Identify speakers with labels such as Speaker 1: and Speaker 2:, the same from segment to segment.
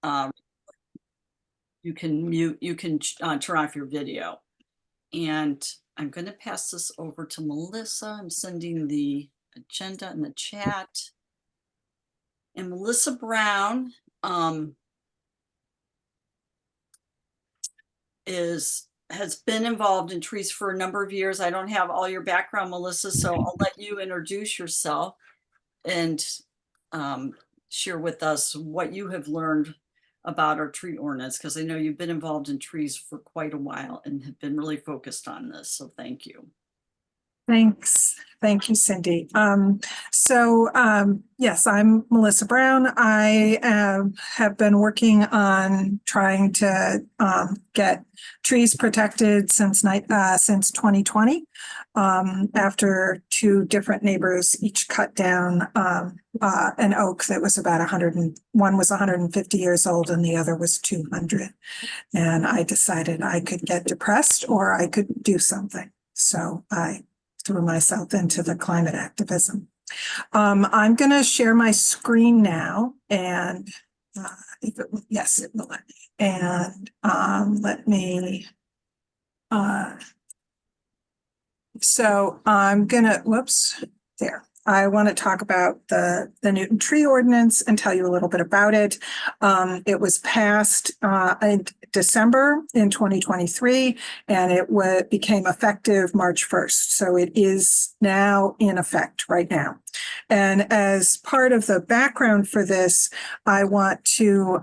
Speaker 1: you can mute, you can turn off your video. And I'm going to pass this over to Melissa. I'm sending the agenda in the chat. And Melissa Brown has been involved in trees for a number of years. I don't have all your background, Melissa, so I'll let you introduce yourself and share with us what you have learned about our tree ordinance, because I know you've been involved in trees for quite a while and have been really focused on this. So thank you.
Speaker 2: Thanks. Thank you, Cindy. Yes, I'm Melissa Brown. I have been working on trying to get trees protected since 2020. After two different neighbors each cut down an oak that was about 101 was 150 years old and the other was 200. And I decided I could get depressed or I could do something. So I threw myself into the climate activism. I'm going to share my screen now, and yes, it will let me. And let me. So I'm gonna. Whoops, there. I want to talk about the Newton Tree Ordinance and tell you a little bit about it. It was passed in December in 2023, and it became effective March 1st. So it is now in effect right now. And as part of the background for this, I want to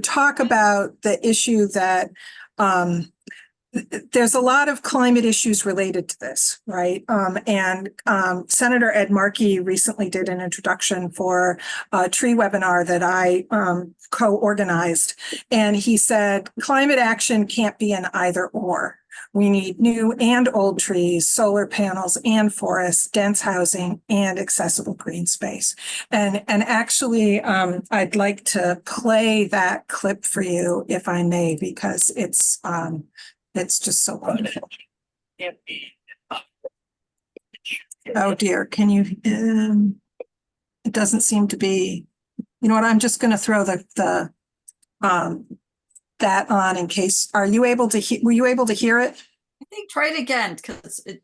Speaker 2: talk about the issue that there's a lot of climate issues related to this, right? Senator Ed Markey recently did an introduction for a tree webinar that I co-organized. And he said, climate action can't be an either or. We need new and old trees, solar panels and forests, dense housing and accessible green space. And actually, I'd like to play that clip for you, if I may, because it's just so wonderful. Oh dear, can you, it doesn't seem to be, you know what, I'm just going to throw that on in case, were you able to hear it?
Speaker 1: I think try it again, because it.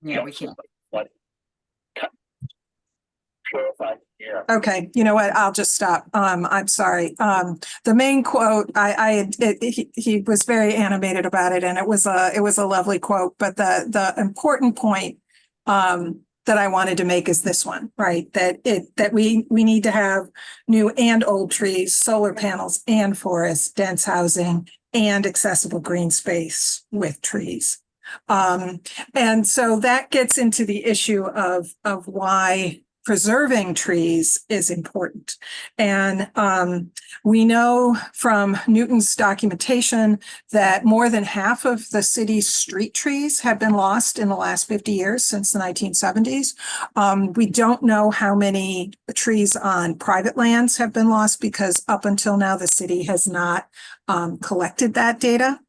Speaker 1: Yeah, we can't.
Speaker 2: Okay, you know what? I'll just stop. I'm sorry. The main quote, he was very animated about it, and it was a lovely quote. But the important point that I wanted to make is this one, right? That we need to have new and old trees, solar panels and forests, dense housing, and accessible green space with trees. And so that gets into the issue of why preserving trees is important. And we know from Newton's documentation that more than half of the city's street trees have been lost in the last 50 years since the 1970s. We don't know how many trees on private lands have been lost because up until now, the city has not collected that data.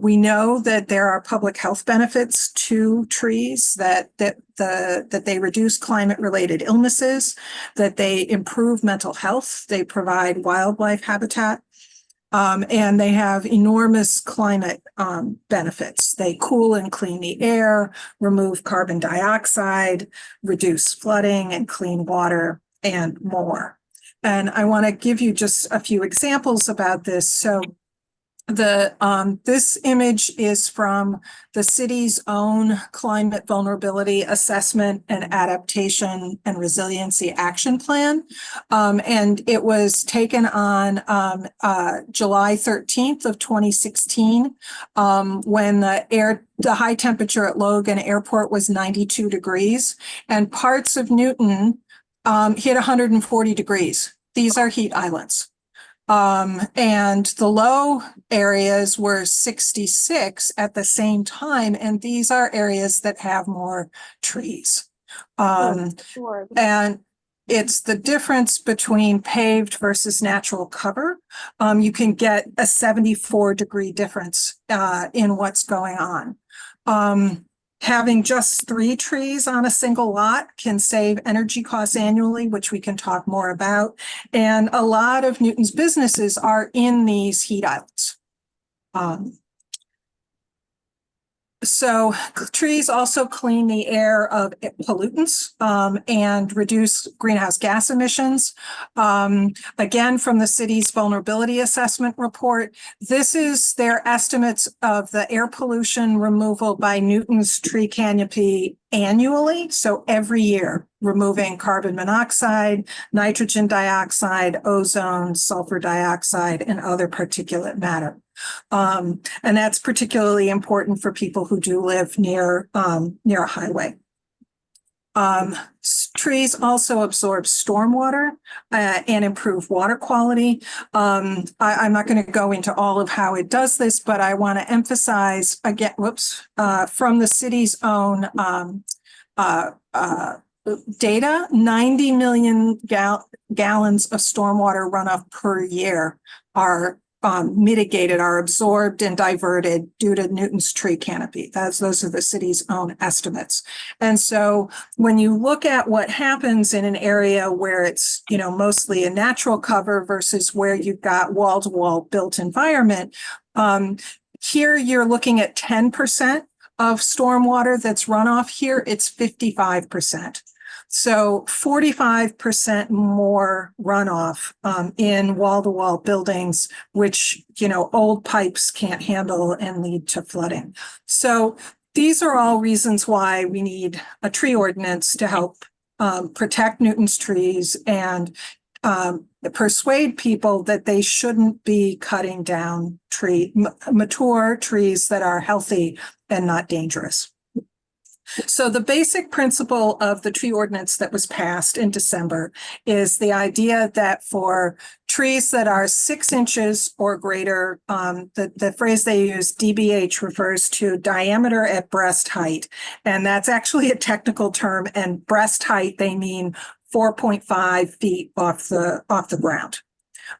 Speaker 2: We know that there are public health benefits to trees, that they reduce climate-related illnesses, that they improve mental health, they provide wildlife habitat, and they have enormous climate benefits. They cool and clean the air, remove carbon dioxide, reduce flooding and clean water, and more. And I want to give you just a few examples about this. So this image is from the city's own climate vulnerability assessment and adaptation and resiliency action plan. And it was taken on July 13th of 2016, when the high temperature at Logan Airport was 92 degrees and parts of Newton hit 140 degrees. These are heat islands. And the low areas were 66 at the same time. And these are areas that have more trees.
Speaker 3: Sure.
Speaker 2: And it's the difference between paved versus natural cover. You can get a 74-degree difference in what's going on. Having just 3 trees on a single lot can save energy costs annually, which we can talk more about. And a lot of Newton's businesses are in these heat islands. So trees also clean the air of pollutants and reduce greenhouse gas emissions. Again, from the city's vulnerability assessment report, this is their estimates of the air pollution removal by Newton's tree canopy annually. So every year, removing carbon monoxide, nitrogen dioxide, ozone, sulfur dioxide, and other particulate matter. And that's particularly important for people who do live near a highway. Trees also absorb stormwater and improve water quality. I'm not going to go into all of how it does this, but I want to emphasize again, from the city's own data, 90 million gallons of stormwater runoff per year are mitigated, are absorbed and diverted due to Newton's tree canopy. Those are the city's own estimates. And so when you look at what happens in an area where it's, mostly a natural cover versus where you've got wall-to-wall built environment, here you're looking at 10% of stormwater that's runoff. Here it's 55%. So 45% more runoff in wall-to-wall buildings, which, old pipes can't handle and lead to flooding. So these are all reasons why we need a tree ordinance to help protect Newton's trees and persuade people that they shouldn't be cutting down mature trees that are healthy and not dangerous. So the basic principle of the tree ordinance that was passed in December is the idea that for trees that are 6 inches or greater, the phrase they use, DBH, refers to diameter at breast height. And that's actually a technical term, and breast height, they mean 4.5 feet off the ground.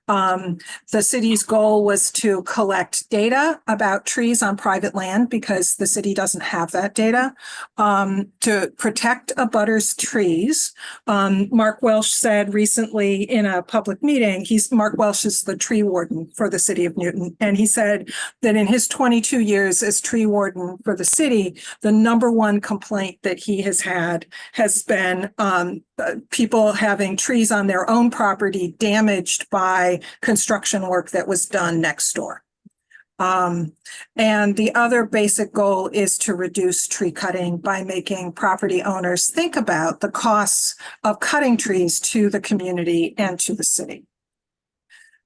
Speaker 2: The city's goal was to collect data about trees on private land because the city doesn't have that data, to protect abutters' trees. Mark Welsh said recently in a public meeting, Mark Welsh is the tree warden for the city of Newton. And he said that in his 22 years as tree warden for the city, the #1 complaint that he has had has been people having trees on their own property damaged by construction work that was done next door. And the other basic goal is to reduce tree cutting by making property owners think about the costs of cutting trees to the community and to the city.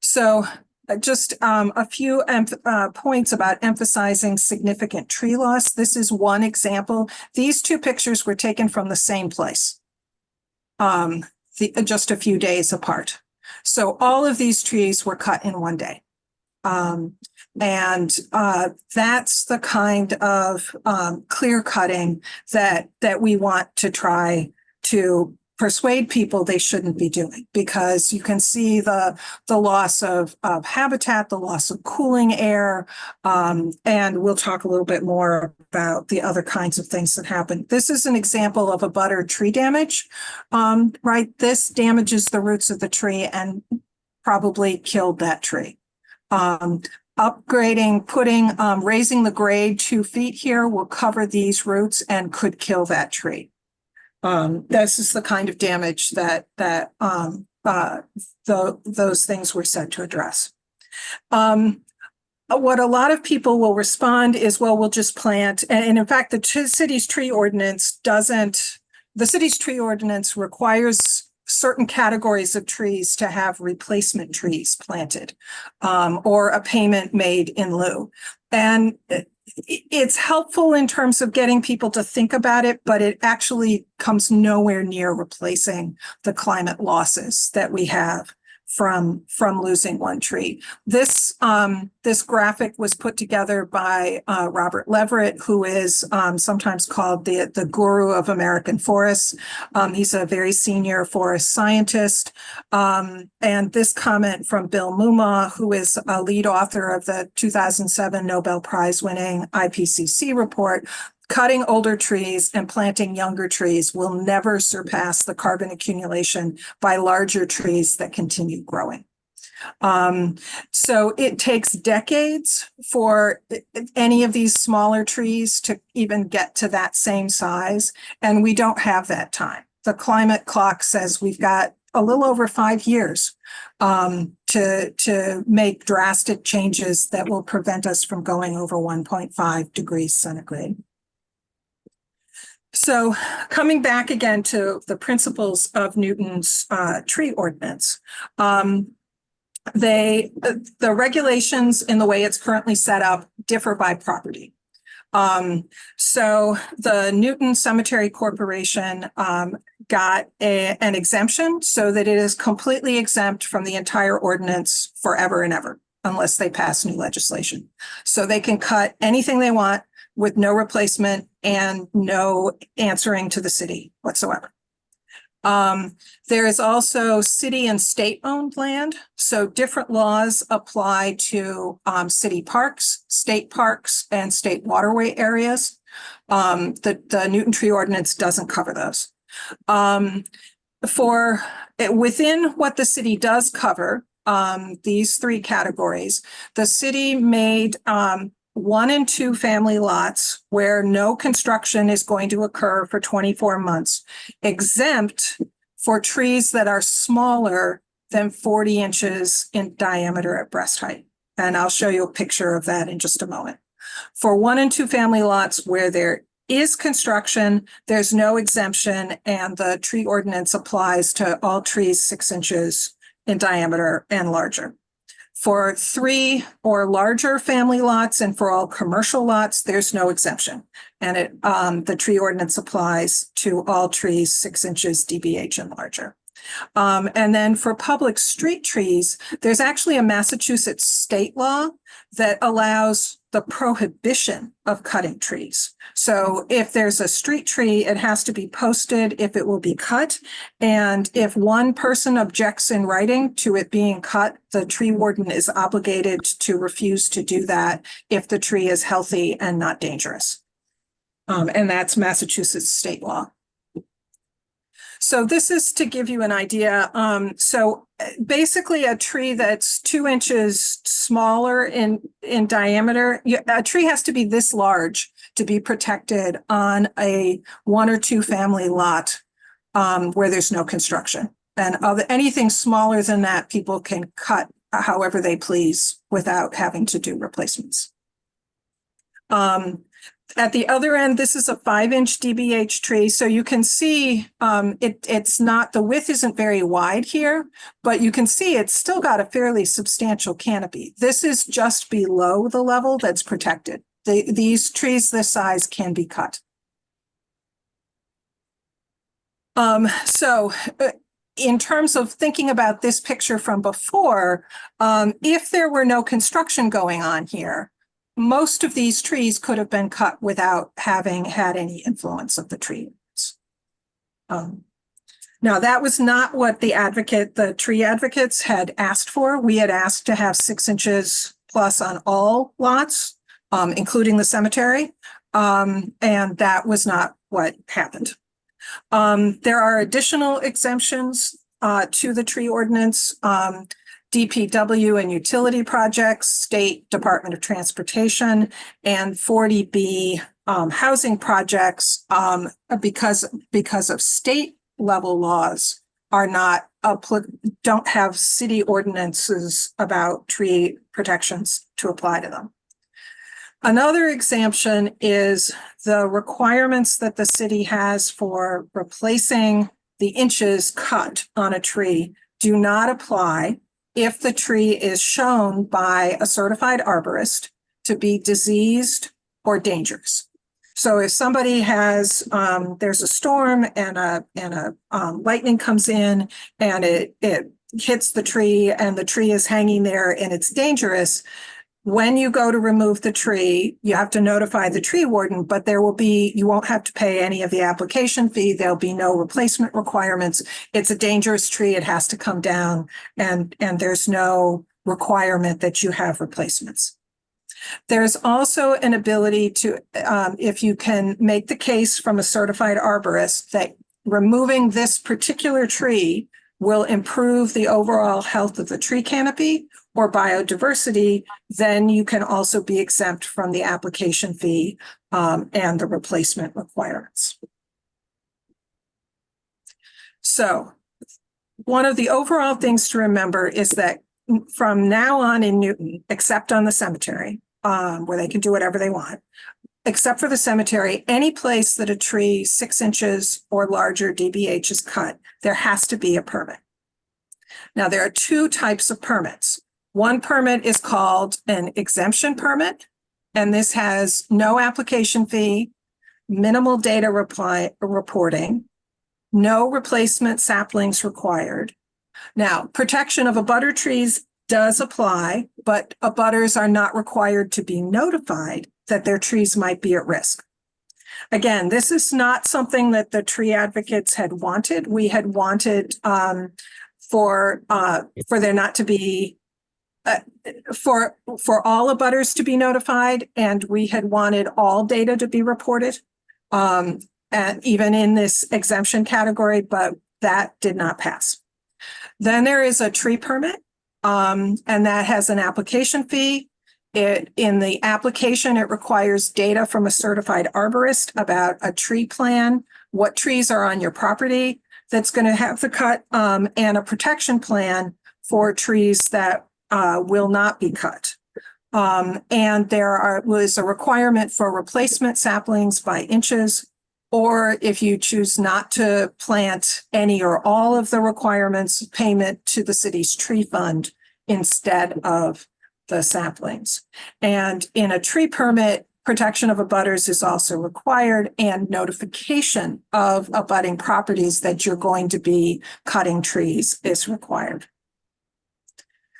Speaker 2: So just a few points about emphasizing significant tree loss. This is one example. These 2 pictures were taken from the same place. Just a few days apart. So all of these trees were cut in one day. And that's the kind of clear cutting that we want to try to persuade people they shouldn't be doing, because you can see the loss of habitat, the loss of cooling air, and we'll talk a little bit more about the other kinds of things that happen. This is an example of abutter tree damage, right? This damages the roots of the tree and probably killed that tree. Upgrading, raising the grade 2 feet here will cover these roots and could kill that tree. This is the kind of damage that those things were said to address. What a lot of people will respond is, well, we'll just plant. And in fact, the city's tree ordinance requires certain categories of trees to have replacement trees planted, or a payment made in lieu. And it's helpful in terms of getting people to think about it, but it actually comes nowhere near replacing the climate losses that we have from losing one tree. This graphic was put together by Robert Leverett, who is sometimes called the guru of American forests. He's a very senior forest scientist. And this comment from Bill Muma, who is a lead author of the 2007 Nobel Prize winning IPCC report, cutting older trees and planting younger trees will never surpass the carbon accumulation by larger trees that continue growing. So it takes decades for any of these smaller trees to even get to that same size, and we don't have that time. The climate clock says we've got a little over 5 years to make drastic changes that will prevent us from going over 1.5 degrees centigrade. So coming back again to the principles of Newton's tree ordinance, the regulations in the way it's currently set up differ by property. So the Newton Cemetery Corporation got an exemption so that it is completely exempt from the entire ordinance forever and ever, unless they pass new legislation. So they can cut anything they want with no replacement and no answering to the city whatsoever. There is also city and state-owned land, so different laws apply to city parks, state parks, and state waterway areas. The Newton Tree Ordinance doesn't cover those. Within what the city does cover, these 3 categories, the city made 1 and 2 family lots where no construction is going to occur for 24 months, exempt for trees that are smaller than 40 inches in diameter at breast height. And I'll show you a picture of that in just a moment. For 1 and 2 family lots where there is construction, there's no exemption, and the tree ordinance applies to all trees 6 inches in diameter and larger. For 3 or larger family lots and for all commercial lots, there's no exemption. And the tree ordinance applies to all trees 6 inches DBH and larger. And then for public street trees, there's actually a Massachusetts state law that allows the prohibition of cutting trees. So if there's a street tree, it has to be posted if it will be cut. And if one person objects in writing to it being cut, the tree warden is obligated to refuse to do that if the tree is healthy and not dangerous. And that's Massachusetts state law. So this is to give you an idea. So basically a tree that's 2 inches smaller in diameter, a tree has to be this large to be protected on a 1 or 2 family lot where there's no construction. And anything smaller than that, people can cut however they please without having to do replacements. At the other end, this is a 5-inch DBH tree. So you can see it's not, the width isn't very wide here, but you can see it's still got a fairly substantial canopy. This is just below the level that's protected. These trees this size can be cut. So in terms of thinking about this picture from before, if there were no construction going on here, most of these trees could have been cut without having had any influence of the trees. Now, that was not what the tree advocates had asked for. We had asked to have 6 inches plus on all lots, including the cemetery, and that was not what happened. There are additional exemptions to the tree ordinance. DPW and utility projects, State Department of Transportation, and 40B housing projects, because of state level laws don't have city ordinances about tree protections to apply to them. Another exemption is the requirements that the city has for replacing the inches cut on a tree do not apply if the tree is shown by a certified arborist to be diseased or dangerous. So if somebody has, there's a storm and a lightning comes in and it hits the tree and the tree is hanging there and it's dangerous, when you go to remove the tree, you have to notify the tree warden, but you won't have to pay any of the application fee. There'll be no replacement requirements. It's a dangerous tree. It has to come down and there's no requirement that you have replacements. There's also an ability to, if you can make the case from a certified arborist that removing this particular tree will improve the overall health of the tree canopy or biodiversity, then you can also be exempt from the application fee and the replacement requirements. So one of the overall things to remember is that from now on in Newton, except on the cemetery, where they can do whatever they want, except for the cemetery, any place that a tree 6 inches or larger DBH is cut, there has to be a permit. Now, there are 2 types of permits. One permit is called an exemption permit, and this has no application fee, minimal data reporting, no replacement saplings required. Now, protection of abutter trees does apply, but abutters are not required to be notified that their trees might be at risk. Again, this is not something that the tree advocates had wanted. We had wanted for there not to be for all abutters to be notified, and we had wanted all data to be reported, and even in this exemption category, but that did not pass. Then there is a tree permit, and that has an application fee. In the application, it requires data from a certified arborist about a tree plan, what trees are on your property that's going to have the cut, and a protection plan for trees that will not be cut. And there was a requirement for replacement saplings by inches, or if you choose not to plant any or all of the requirements, payment to the city's tree fund instead of the saplings. And in a tree permit, protection of abutters is also required, and notification of abutting properties that you're going to be cutting trees is required.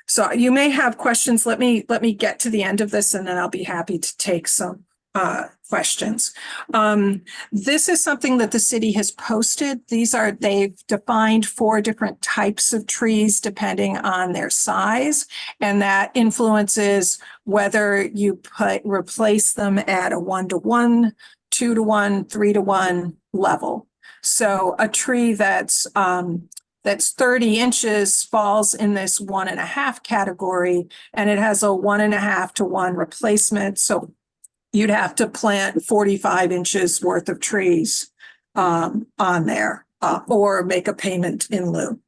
Speaker 2: So you may have questions. Let me get to the end of this, and then I'll be happy to take some questions. This is something that the city has posted. They've defined 4 different types of trees depending on their size, and that influences whether you replace them at a 1-to-1, 2-to-1, 3-to-1 level. So a tree that's 30 inches falls in this 1.5 category, and it has a 1.5-to-1 replacement. So you'd have to plant 45 inches worth of trees on there, or make a payment in lieu.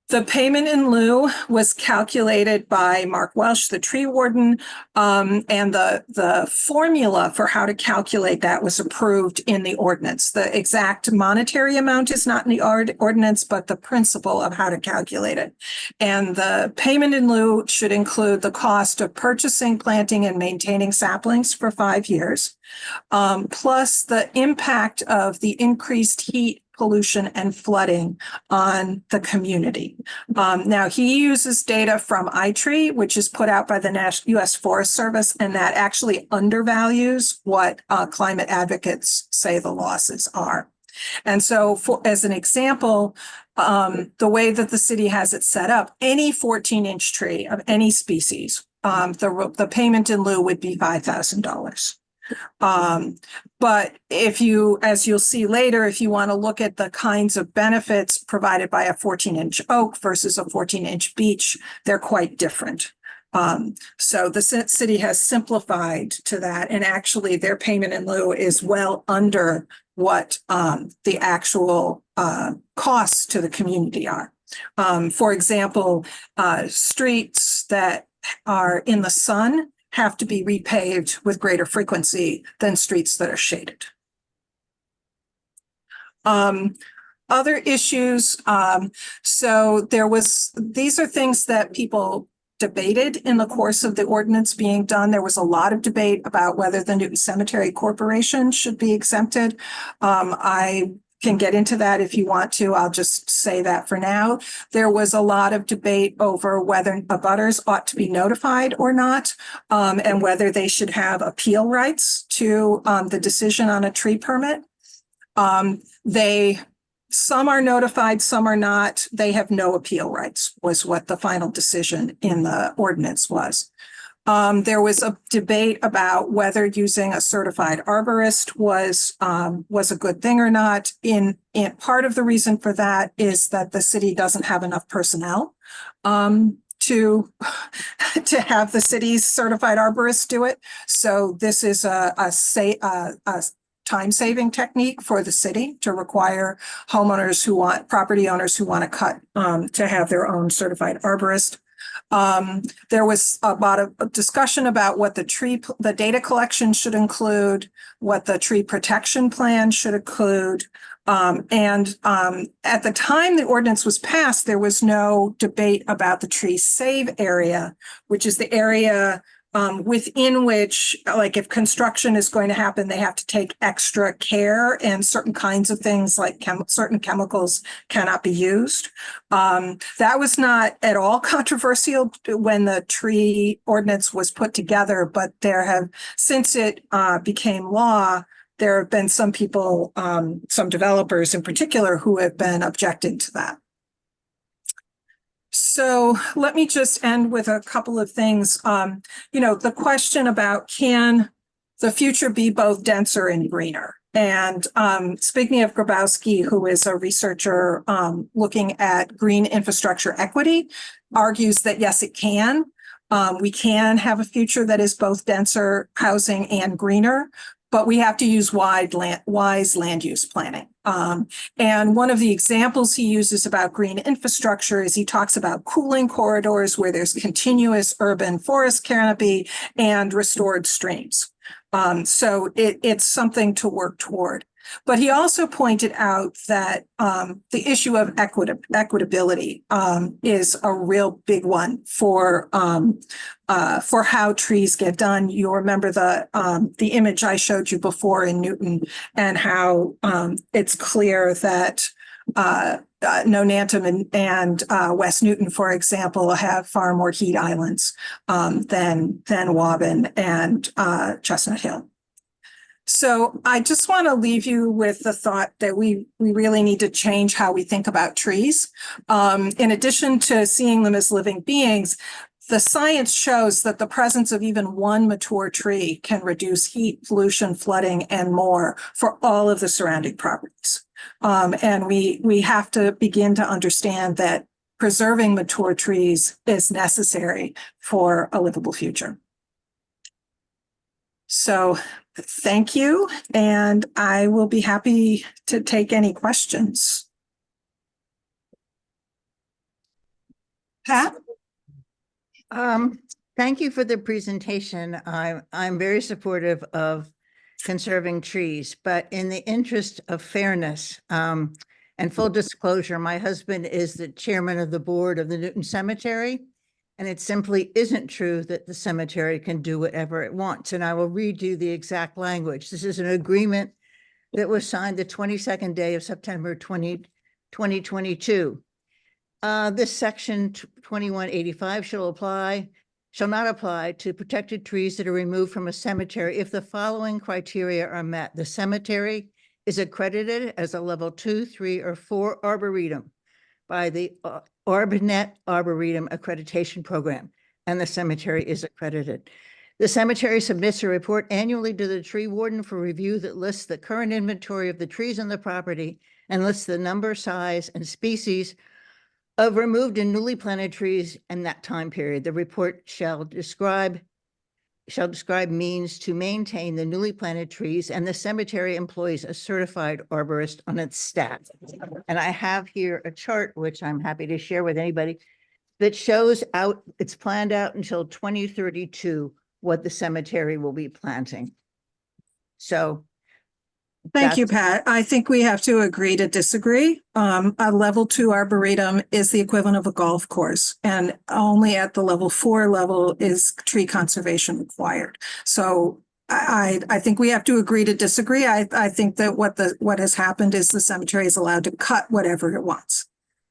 Speaker 2: The payment in lieu was calculated by Mark Welsh, the tree warden, and the formula for how to calculate that was approved in the ordinance. The exact monetary amount is not in the ordinance, but the principle of how to calculate it. And the payment in lieu should include the cost of purchasing, planting, and maintaining saplings for 5 years, plus the impact of the increased heat, pollution, and flooding on the community. Now, he uses data from iTree, which is put out by the U.S. Forest Service, and that actually undervalues what climate advocates say the losses are. And so, as an example, the way that the city has it set up, any 14-inch tree of any species, the payment in lieu would be $5,000. But if you, as you'll see later, if you want to look at the kinds of benefits provided by a 14-inch oak versus a 14-inch beech, they're quite different. So the city has simplified to that, and actually their payment in lieu is well under what the actual costs to the community are. For example, streets that are in the sun have to be repaved with greater frequency than streets that are shaded. Other issues, so these are things that people debated in the course of the ordinance being done. There was a lot of debate about whether the Newton Cemetery Corporation should be exempted. I can get into that if you want to. I'll just say that for now. There was a lot of debate over whether abutters ought to be notified or not, and whether they should have appeal rights to the decision on a tree permit. Some are notified, some are not. They have no appeal rights, was what the final decision in the ordinance was. There was a debate about whether using a certified arborist was a good thing or not. In part of the reason for that is that the city doesn't have enough personnel to have the city's certified arborists do it. So this is a time-saving technique for the city to require property owners who want to cut to have their own certified arborist. There was a lot of discussion about what the data collection should include, what the tree protection plan should include. At the time the ordinance was passed, there was no debate about the tree save area, which is the area within which, like, if construction is going to happen, they have to take extra care, and certain kinds of things like certain chemicals cannot be used. That was not at all controversial when the tree ordinance was put together, but since it became law, there have been some people, some developers in particular, who have been objecting to that. So let me just end with a couple of things. The question about, can the future be both denser and greener? And Zbigniew Grabowski, who is a researcher looking at green infrastructure equity, argues that yes, it can. We can have a future that is both denser housing and greener, but we have to use wise land use planning. And one of the examples he uses about green infrastructure is he talks about cooling corridors where there's continuous urban forest canopy and restored streams. So it's something to work toward. But he also pointed out that the issue of equitability is a real big one for how trees get done. You'll remember the image I showed you before in Newton, and how it's clear that Nonantum and West Newton, for example, have far more heat islands than Waban and Chestnut Hill. So I just want to leave you with the thought that we really need to change how we think about trees. In addition to seeing them as living beings, the science shows that the presence of even one mature tree can reduce heat, pollution, flooding, and more for all of the surrounding properties. And we have to begin to understand that preserving mature trees is necessary for a livable future. So thank you, and I will be happy to take any questions. Pat?
Speaker 3: Thank you for the presentation. I'm very supportive of conserving trees, but in the interest of fairness and full disclosure, my husband is the chairman of the board of the Newton Cemetery, and it simply isn't true that the cemetery can do whatever it wants. And I will read you the exact language. This is an agreement that was signed the 22nd day of September 2022. This section 2185 shall not apply to protected trees that are removed from a cemetery if the following criteria are met. The cemetery is accredited as a level 2, 3, or 4 arboretum by the ArborNet Arboretum Accreditation Program, and the cemetery is accredited. The cemetery submits a report annually to the tree warden for review that lists the current inventory of the trees on the property and lists the number, size, and species of removed and newly planted trees in that time period. The report shall describe means to maintain the newly planted trees, and the cemetery employs a certified arborist on its staff. And I have here a chart, which I'm happy to share with anybody, that shows out, it's planned out until 2032, what the cemetery will be planting. So
Speaker 2: Thank you, Pat. I think we have to agree to disagree. A level 2 arboretum is the equivalent of a golf course, and only at the level 4 level is tree conservation required. So I think we have to agree to disagree. I think that what has happened is the cemetery is allowed to cut whatever it wants.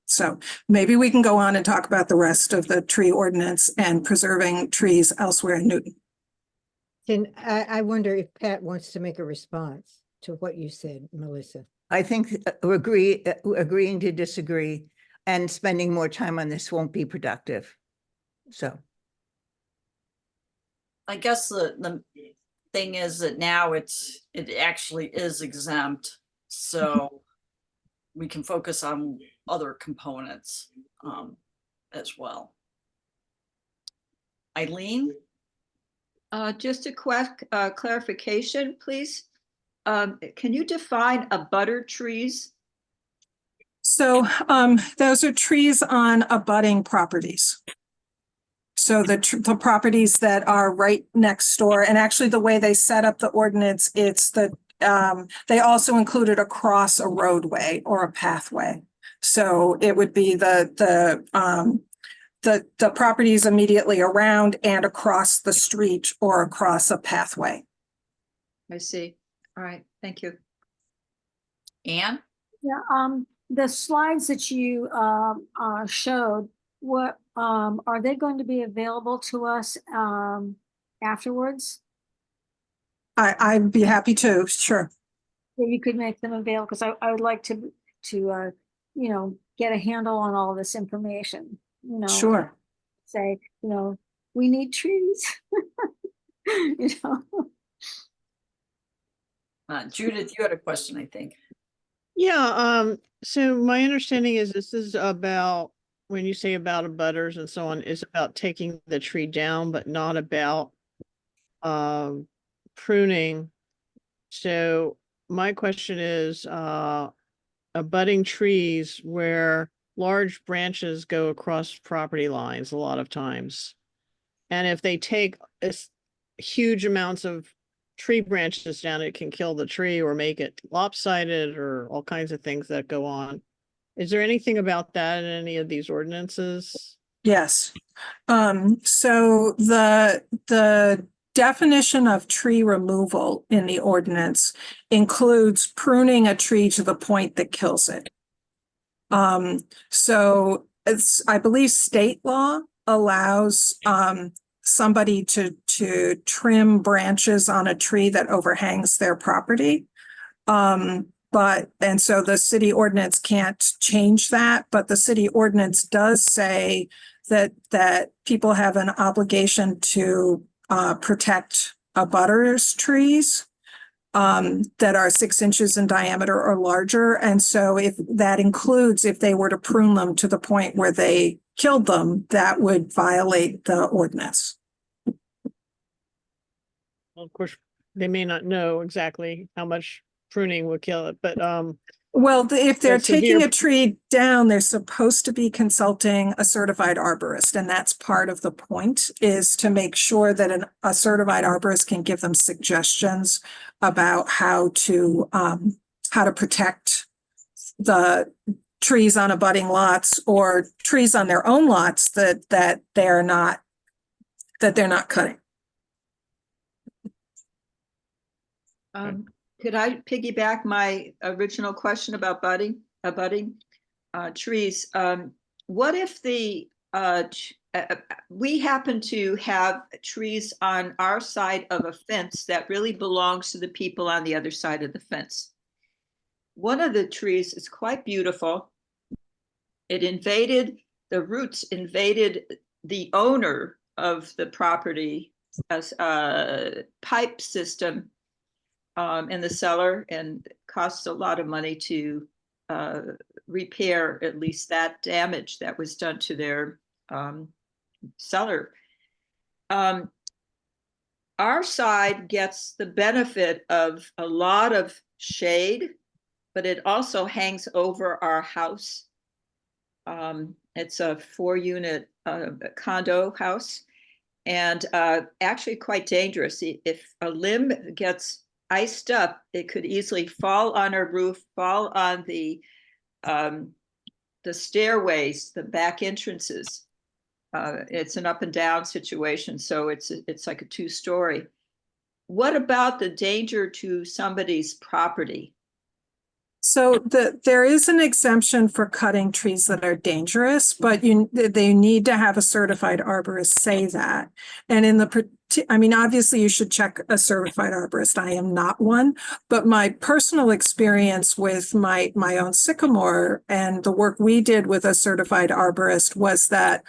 Speaker 2: So maybe we can go on and talk about the rest of the tree ordinance and preserving trees elsewhere in Newton.
Speaker 4: I wonder if Pat wants to make a response to what you said, Melissa.
Speaker 3: I think agreeing to disagree and spending more time on this won't be productive. So,
Speaker 1: I guess the thing is that now it actually is exempt, so we can focus on other components as well. Eileen?
Speaker 5: Just a quick clarification, please. Can you define abutter trees?
Speaker 2: So those are trees on abutting properties. So the properties that are right next door, and actually the way they set up the ordinance, it's that they also included across a roadway or a pathway. So it would be the properties immediately around and across the street or across a pathway.
Speaker 5: I see. All right, thank you.
Speaker 1: Anne?
Speaker 6: Yeah, the slides that you showed, what are they going to be available to us afterwards?
Speaker 2: I'd be happy to, sure.
Speaker 6: That you could make them available, because I would like to you know, get a handle on all this information, you know.
Speaker 2: Sure.
Speaker 6: Say, you know, we need trees. You know.
Speaker 1: Judith, you had a question, I think.
Speaker 7: Yeah, so my understanding is this is about, when you say about abutters and so on, is about taking the tree down, but not about pruning. So my question is, abutting trees where large branches go across property lines a lot of times. And if they take huge amounts of tree branches down, it can kill the tree or make it lopsided or all kinds of things that go on. Is there anything about that in any of these ordinances?
Speaker 2: Yes. So the definition of tree removal in the ordinance includes pruning a tree to the point that kills it. So I believe state law allows somebody to trim branches on a tree that overhangs their property. And so the city ordinance can't change that, but the city ordinance does say that people have an obligation to protect abutters trees that are 6 inches in diameter or larger. And so if that includes, if they were to prune them to the point where they killed them, that would violate the ordinance.
Speaker 7: Well, of course, they may not know exactly how much pruning would kill it, but
Speaker 2: Well, if they're
Speaker 7: severe-
Speaker 2: taking a tree down, they're supposed to be consulting a certified arborist. And that's part of the point, is to make sure that a certified arborist can give them suggestions about how to protect the trees on abutting lots or trees on their own lots that they're not cutting.
Speaker 5: Could I piggyback my original question about abutting trees? What if we happen to have trees on our side of a fence that really belongs to the people on the other side of the fence? One of the trees is quite beautiful. The roots invaded the owner of the property as a pipe system in the cellar, and costs a lot of money to repair at least that damage that was done to their cellar. Our side gets the benefit of a lot of shade, but it also hangs over our house. It's a 4-unit condo house, and actually quite dangerous. If a limb gets iced up, it could easily fall on our roof, fall on the stairways, the back entrances. It's an up and down situation, so it's like a 2-story. what about the danger to somebody's property?
Speaker 2: So there is an exemption for cutting trees that are dangerous, but they need to have a certified arborist say that. And I mean, obviously you should check a certified arborist. I am not one, but my personal experience with my own sycamore and the work we did with a certified arborist was that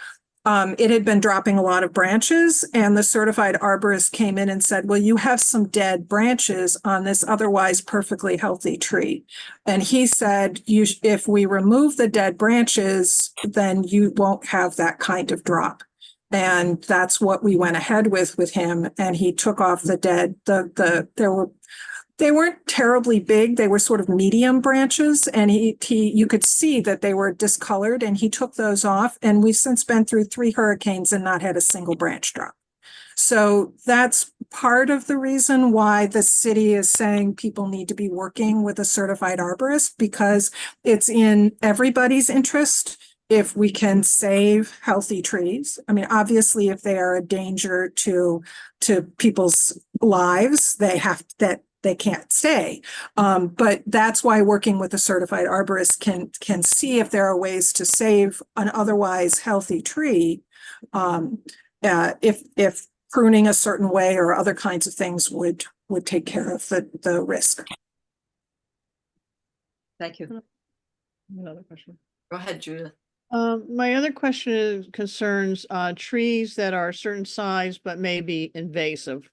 Speaker 2: it had been dropping a lot of branches, and the certified arborist came in and said, well, you have some dead branches on this otherwise perfectly healthy tree. And he said, if we remove the dead branches, then you won't have that kind of drop. And that's what we went ahead with him. And he took off the dead, they weren't terribly big. They were sort of medium branches, and you could see that they were discolored, and he took those off. And we've since been through 3 hurricanes and not had a single branch drop. So that's part of the reason why the city is saying people need to be working with a certified arborist, because it's in everybody's interest if we can save healthy trees. I mean, obviously, if they are a danger to people's lives, they can't stay. But that's why working with a certified arborist can see if there are ways to save an otherwise healthy tree. If pruning a certain way or other kinds of things would take care of the risk.
Speaker 5: Thank you.
Speaker 7: Another question.
Speaker 1: Go ahead, Judith.
Speaker 7: My other question concerns trees that are a certain size but may be invasive.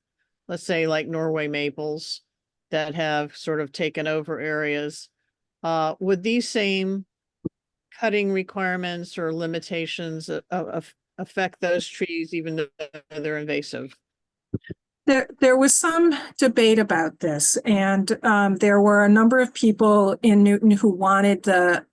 Speaker 7: Let's say like Norway maples that have sort of taken over areas. Would these same cutting requirements or limitations affect those trees even though they're invasive?
Speaker 2: There was some debate about this, and there were a number of people in Newton who wanted the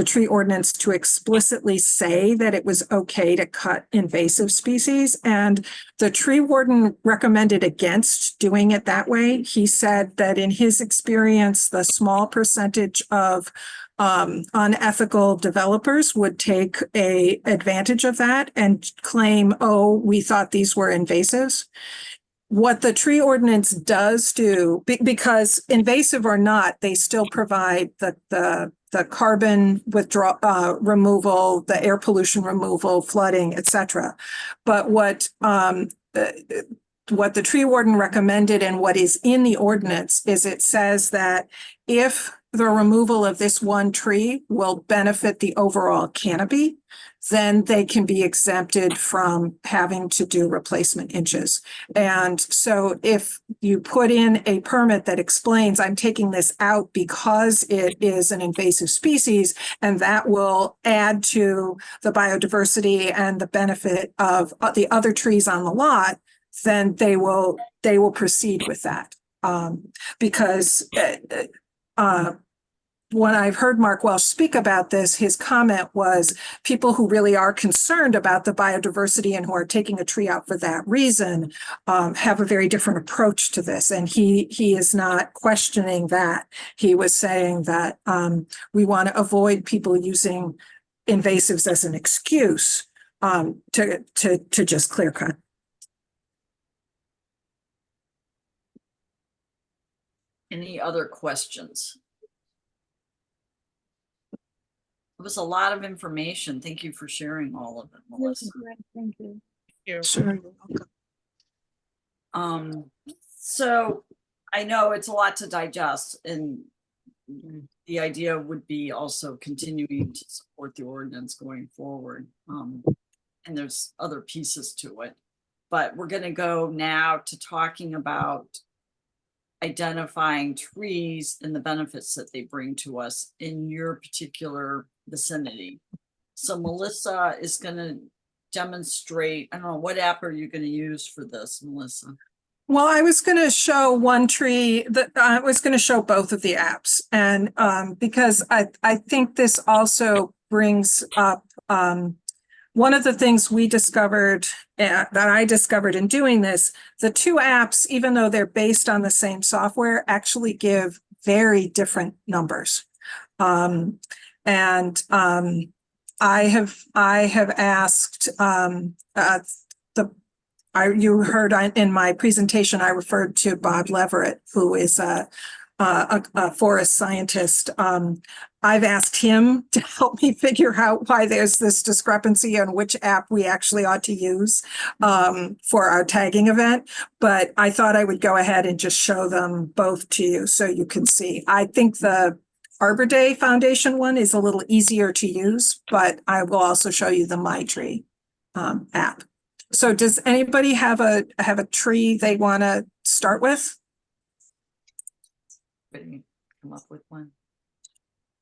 Speaker 2: tree ordinance to explicitly say that it was okay to cut invasive species, and the tree warden recommended against doing it that way. He said that in his experience, the small percentage of unethical developers would take advantage of that and claim, oh, we thought these were invasives. What the tree ordinance does do, because invasive or not, they still provide the carbon removal, the air pollution removal, flooding, etc. But what the tree warden recommended and what is in the ordinance is it says that if the removal of this one tree will benefit the overall canopy, then they can be exempted from having to do replacement inches. And so if you put in a permit that explains, I'm taking this out because it is an invasive species, and that will add to the biodiversity and the benefit of the other trees on the lot, then they will proceed with that. Because when I've heard Mark Welsh speak about this, his comment was people who really are concerned about the biodiversity and who are taking a tree out for that reason have a very different approach to this. And he is not questioning that. He was saying that we want to avoid people using invasives as an excuse to just clear cut.
Speaker 1: Any other questions? It was a lot of information. Thank you for sharing all of it, Melissa.
Speaker 6: Thank you.
Speaker 2: Sure.
Speaker 1: So I know it's a lot to digest, and the idea would be also continuing to support the ordinance going forward. And there's other pieces to it, but we're going to go now to talking about identifying trees and the benefits that they bring to us in your particular vicinity. So Melissa is going to demonstrate, I don't know, what app are you going to use for this, Melissa?
Speaker 2: Well, I was going to show one tree that I was going to show both of the apps. And because I think this also brings up one of the things we discovered that I discovered in doing this, the two apps, even though they're based on the same software, actually give very different numbers. I have asked you heard in my presentation, I referred to Bob Leverett, who is a forest scientist. I've asked him to help me figure out why there's this discrepancy on which app we actually ought to use for our tagging event. But I thought I would go ahead and just show them both to you so you can see. I think the Arbor Day Foundation one is a little easier to use, but I will also show you the MyTree app. So does anybody have a tree they want to start with?
Speaker 1: But you come up with one.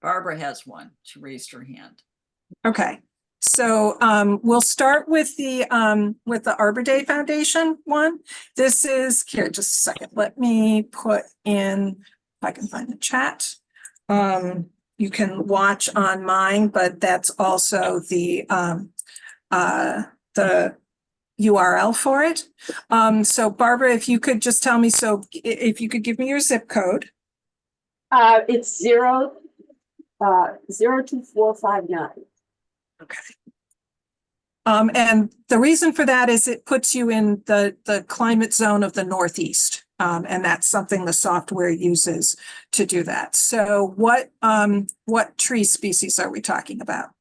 Speaker 1: Barbara has one. She raised her hand.
Speaker 2: Okay, so we'll start with the Arbor Day Foundation one. This is here, just a second. Let me put in, if I can find the chat. You can watch on mine, but that's also the URL for it. So Barbara, if you could just tell me, so if you could give me your zip code.
Speaker 8: It's 02459.
Speaker 2: Okay. And the reason for that is it puts you in the climate zone of the Northeast. And that's something the software uses to do that. So what tree species are we talking about?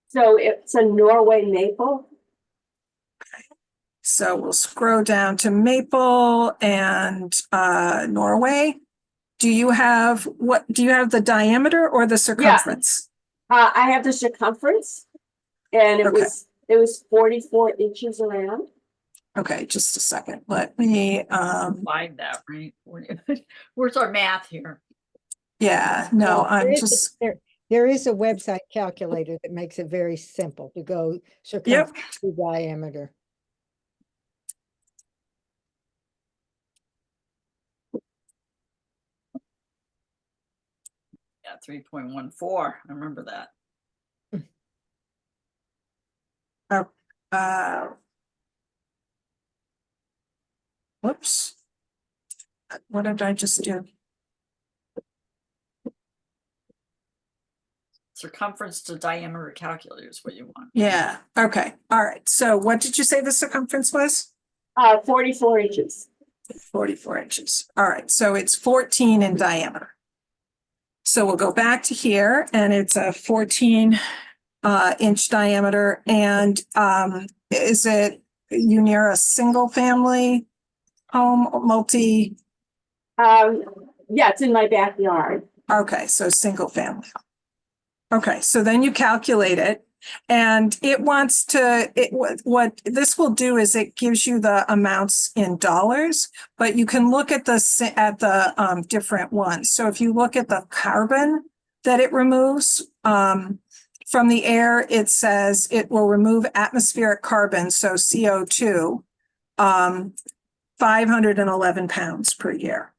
Speaker 8: So it's a Norway maple.
Speaker 2: So we'll scroll down to maple and Norway. Do you have the diameter or the circumference?
Speaker 8: I have the circumference, and
Speaker 2: Okay.
Speaker 8: it was 44 inches around.
Speaker 2: Okay, just a second. Let me
Speaker 1: Find that, right? Where's our math here?
Speaker 2: yeah, no, I'm
Speaker 4: There is
Speaker 2: just
Speaker 4: there is a website calculator that makes it very simple to go circumference to diameter.
Speaker 1: Yeah, 3.14. I remember that.
Speaker 2: Whoops. What did I just do?
Speaker 1: Circumference to diameter calculator is what you want.
Speaker 2: Yeah, okay, all right. So what did you say the circumference was?
Speaker 8: 44 inches.
Speaker 2: 44 inches. All right, so it's 14 in diameter. So we'll go back to here and it's a 14 inch diameter. And is it you near a single family home, multi?
Speaker 8: Yeah, it's in my backyard.
Speaker 2: Okay, so single family. Okay, so then you calculate it and it wants to, what this will do is it gives you the amounts in dollars, but you can look at the different ones. So if you look at the carbon that it removes from the air, it says it will remove atmospheric carbon, so CO2, 511 pounds per year.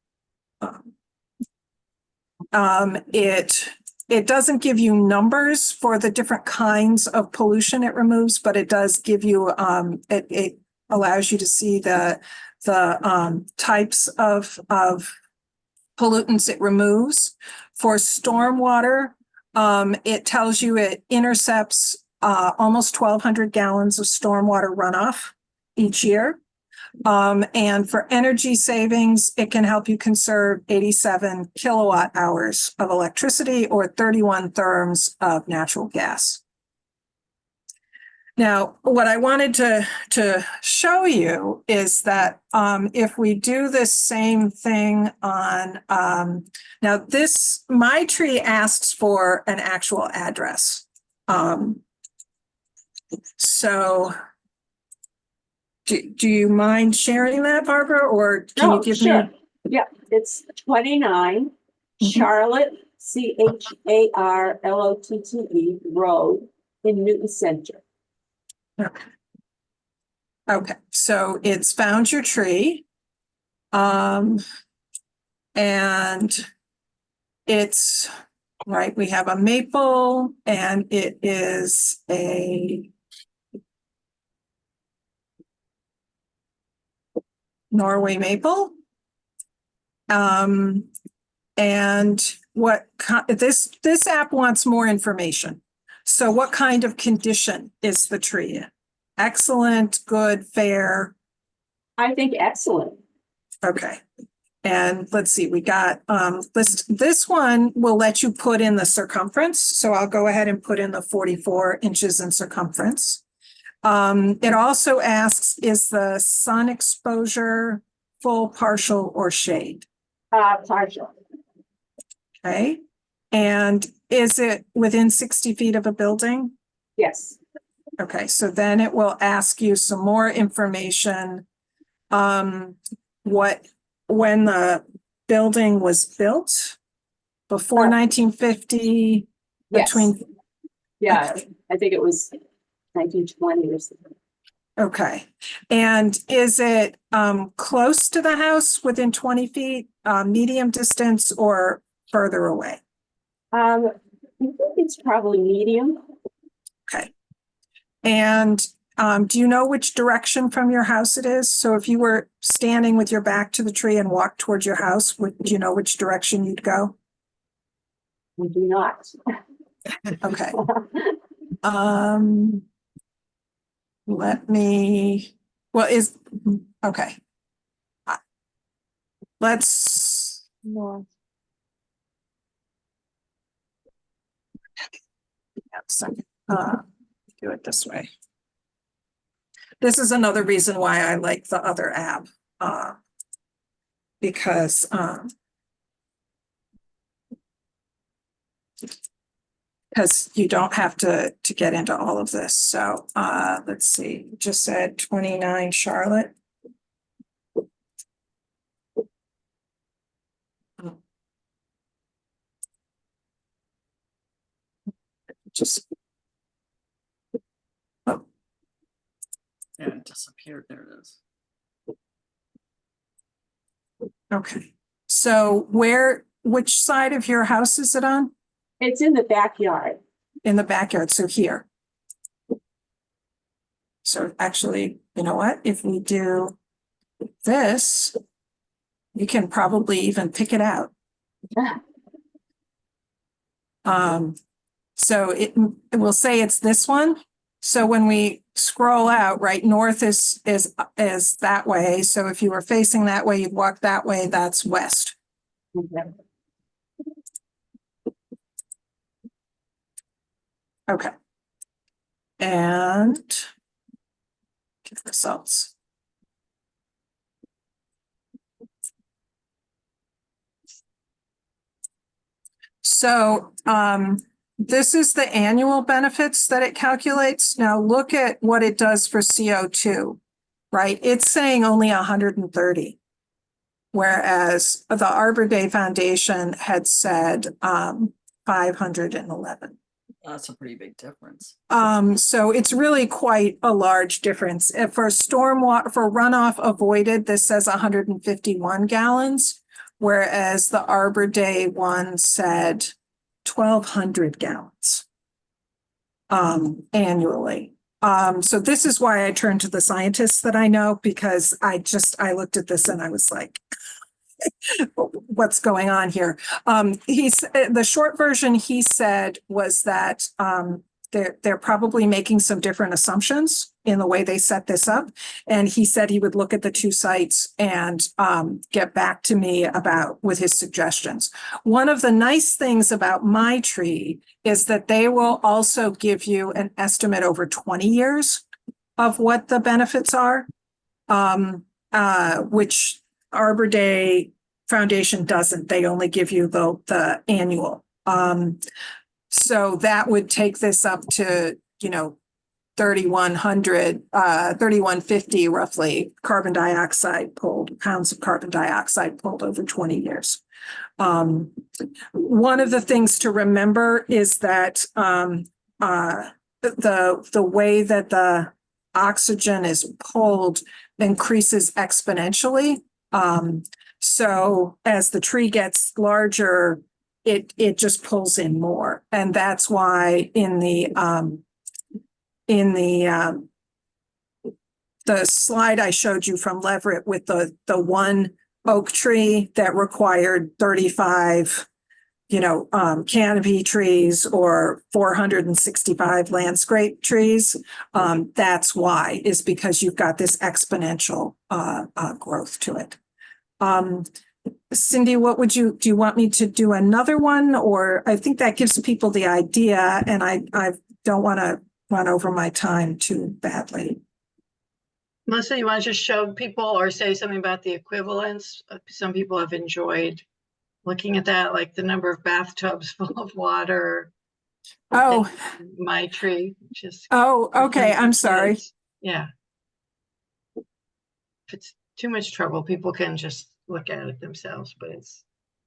Speaker 2: It doesn't give you numbers for the different kinds of pollution it removes, but it does give you, it allows you to see the types of pollutants it removes. For stormwater, it tells you it intercepts almost 1,200 gallons of stormwater runoff each year. And for energy savings, it can help you conserve 87 kilowatt hours of electricity or 31 therms of natural gas. Now, what I wanted to show you is that if we do this same thing on, now this, MyTree asks for an actual address. So do you mind sharing that, Barbara, or can you give
Speaker 8: sure.
Speaker 2: me?
Speaker 8: Yeah, it's 29 Charlotte, CHARLOTTE Road in Newton Center.
Speaker 2: Okay, so it's found your tree. And it's, right, we have a maple and it is a Norway maple. And this app wants more information. So what kind of condition is the tree in? Excellent, good, fair?
Speaker 8: I think excellent.
Speaker 2: Okay. And let's see, we got, this one will let you put in the circumference. So I'll go ahead and put in the 44 inches in circumference. It also asks, is the sun exposure full, partial, or shade?
Speaker 8: Partial.
Speaker 2: Okay. And is it within 60 feet of a building?
Speaker 8: Yes.
Speaker 2: Okay, so then it will ask you some more information. When the building was built before 1950,
Speaker 8: Yes.
Speaker 2: between,
Speaker 8: Yeah, I think it was 1920 or something.
Speaker 2: okay. And is it close to the house within 20 feet, medium distance, or further away?
Speaker 8: I think it's probably medium.
Speaker 2: Okay. And do you know which direction from your house it is? So if you were standing with your back to the tree and walked towards your house, do you know which direction you'd go?
Speaker 8: We do not.
Speaker 2: Okay. Let me, okay. Let's,
Speaker 6: No.
Speaker 2: second, do it this way. This is another reason why I like the other app, because, you don't have to get into all of this. So, let's see, just said 29 Charlotte. Just,
Speaker 1: Yeah, it disappeared. There it is.
Speaker 2: okay. So which side of your house is it on?
Speaker 8: It's in the backyard.
Speaker 2: In the backyard, so here. So actually, you know what, if we do this, you can probably even pick it out. So it will say it's this one. So when we scroll out, right, north is that way. So if you were facing that way, you'd walk that way, that's west.
Speaker 8: Okay.
Speaker 2: Okay. And get results. So this is the annual benefits that it calculates. Now look at what it does for CO2, right? It's saying only 130. Whereas the Arbor Day Foundation had said 511.
Speaker 1: That's a pretty big difference.
Speaker 2: So it's really quite a large difference. For stormwater, for runoff avoided, this says 151 gallons, whereas the Arbor Day one said 1,200 gallons annually. So this is why I turned to the scientists that I know, because I looked at this and I was like, what's going on here? The short version he said was that they're probably making some different assumptions in the way they set this up. And he said he would look at the two sites and get back to me with his suggestions. One of the nice things about My Tree is that they will also give you an estimate over 20 years of what the benefits are, which Arbor Day Foundation doesn't. They only give you the annual. So that would take this up to, 3,100, 3,150 roughly pounds of carbon dioxide pulled over 20 years. One of the things to remember is that the way that the oxygen is pulled increases exponentially. So as the tree gets larger, it just pulls in more. And that's why in the slide I showed you from Leverett with the one oak tree that required 35 canopy trees or 465 landscape trees. That's why, is because you've got this exponential growth to it. Cindy, do you want me to do another one? Or I think that gives people the idea, and I don't want to run over my time too badly.
Speaker 9: Melissa, you want to just show people or say something about the equivalence? Some people have enjoyed looking at that, like the number of bathtubs full of water.
Speaker 2: Oh,
Speaker 9: My tree, just.
Speaker 2: okay. I'm sorry.
Speaker 9: Yeah. If it's too much trouble, people can just look at it themselves, but it's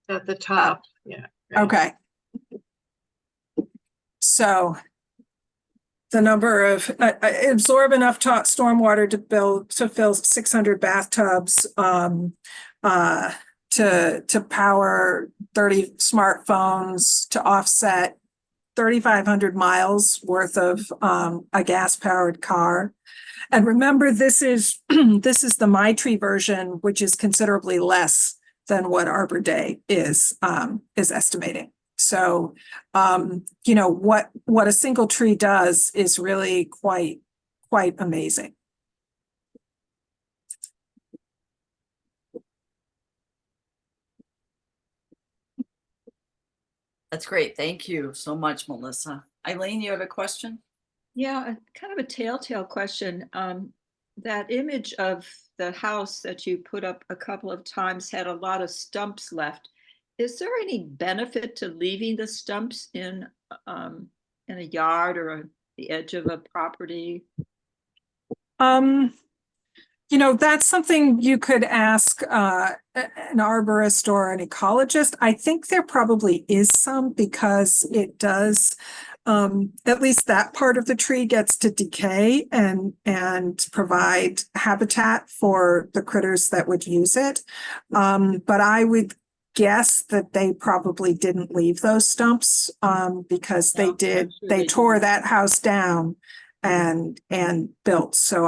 Speaker 9: at the top. Yeah. right.
Speaker 2: Okay. So the number of absorb enough stormwater to fill 600 bathtubs, to power 30 smartphones, to offset 3,500 miles worth of a gas powered car. And remember, this is this is the MyTree version, which is considerably less than what Arbor Day is estimating. So, what a single tree does is really quite amazing.
Speaker 1: That's great. Thank you so much, Melissa. Eileen, you have a question?
Speaker 5: Yeah, kind of a telltale question. That image of the house that you put up a couple of times had a lot of stumps left. Is there any benefit to leaving the stumps in a yard or the edge of a property?
Speaker 2: That's something you could ask an arborist or an ecologist. I think there probably is some, because it does, at least that part of the tree gets to decay and provide habitat for the critters that would use it. But I would guess that they probably didn't leave those stumps because
Speaker 1: No, I'm sure
Speaker 2: they tore
Speaker 1: did.
Speaker 2: that house down and built. So